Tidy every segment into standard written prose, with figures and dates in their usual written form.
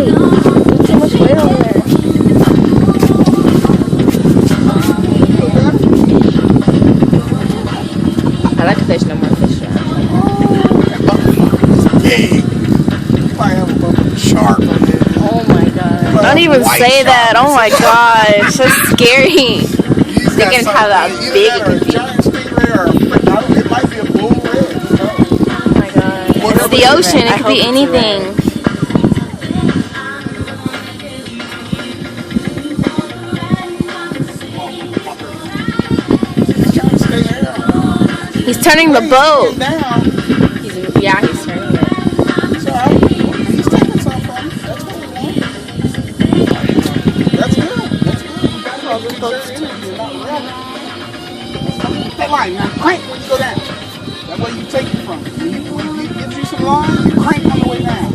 weight. There's too much weight over there. I like to fish no more fish. Big. Probably have a little shark on it. Oh my god. Don't even say that. Oh my gosh. That's scary. Thinking how that big it could be. Giant stingray or it might be a bull red. Oh my god. It's the ocean. It could be anything. He's turning the boat. Yeah, he's turning it. He's taking some from me. That's what we want. That's good. That's good. That line, now crank when you go down. That way you take it from it. When he gives you some line, you crank on the way down.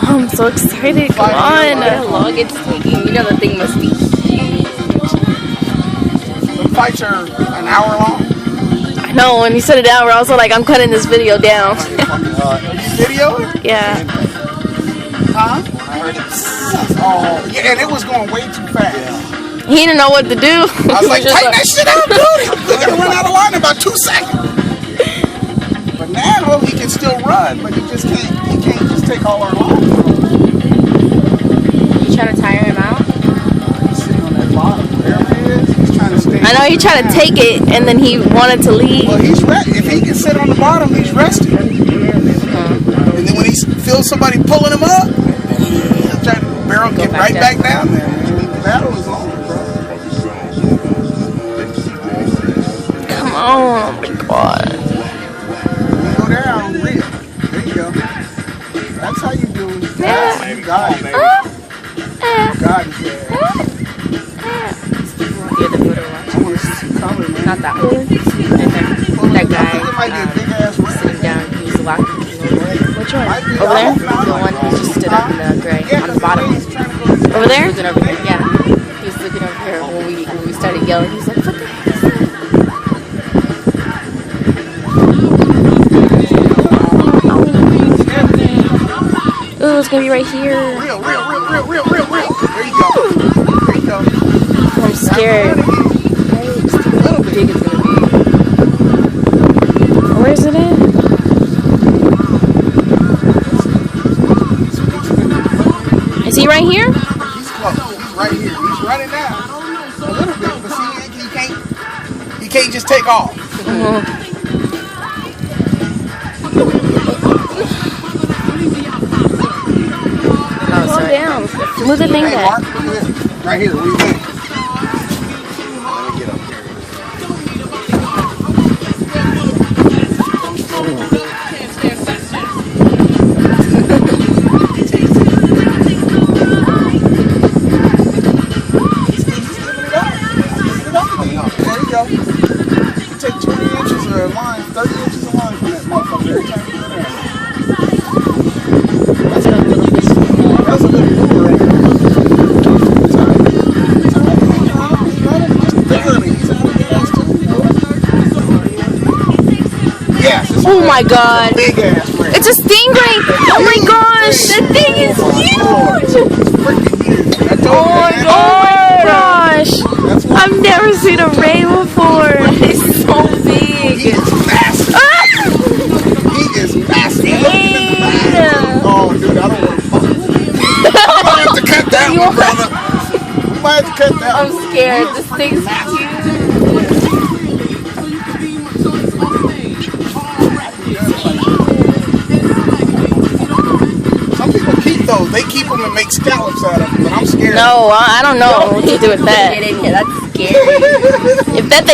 I'm so excited. Come on. How long it's taking. You know the thing must be huge. The fights are an hour long. I know. When you said it down, we're also like, I'm cutting this video down. Video? Yeah. Huh? Oh, yeah, and it was going way too fast. He didn't know what to do. I was like, tighten that shit up, dude. We're going to run out of line in about 2 seconds. But now he can still run, but he just can't. He can't just take all our line. You trying to tire him out? He's sitting on that bottom. Wherever he is, he's trying to stay. I know he tried to take it, and then he wanted to leave. Well, he's if he can sit on the bottom, he's resting. And then when he feels somebody pulling him up, he'll try to barrel, get right back down there. The battle is on, bro. Come on. Oh my god. Go down, real. There you go. That's how you do it. Yeah. You got it, baby. You got it, man. The other photo. I want to see some color, man. Not that one. That guy. I think it might be a big ass one. Sitting down. He was walking. Which one? Might be Over there? the The one who just stood up in the gray on the bottom. Over there? He was over here. Yeah. He was looking over here when we started yelling. He was like, "What the heck is that?" Ooh, it's gonna be right here. Real. There you go. There you go. I'm scared. How big it's gonna be. Where is it at? Is he right here? He's close. He's right here. He's running now. A little bit, but see, he can't just take off. Oh, slow down. Move the thing Hey, back. Mark, look at this. Right here. Where you going? Let me get up here. There you go. You take 20 inches of line, 30 inches of line from that motherfucker every time you go down. That's a little lure right there. Yes. Oh my god. Big ass red. It's a stingray. Oh my gosh. That thing is huge. Oh my gosh. I've never seen a ray before. It's so big. He is massive. He is massive. Damn. Oh, dude, I don't want to fuck. I might have to cut that one, brother. We might have to cut that one. I'm scared. This thing's huge. Some people keep those. They keep them and make scallops out of them, but I'm scared. No, I don't know what to do with that. That's scary. If that thing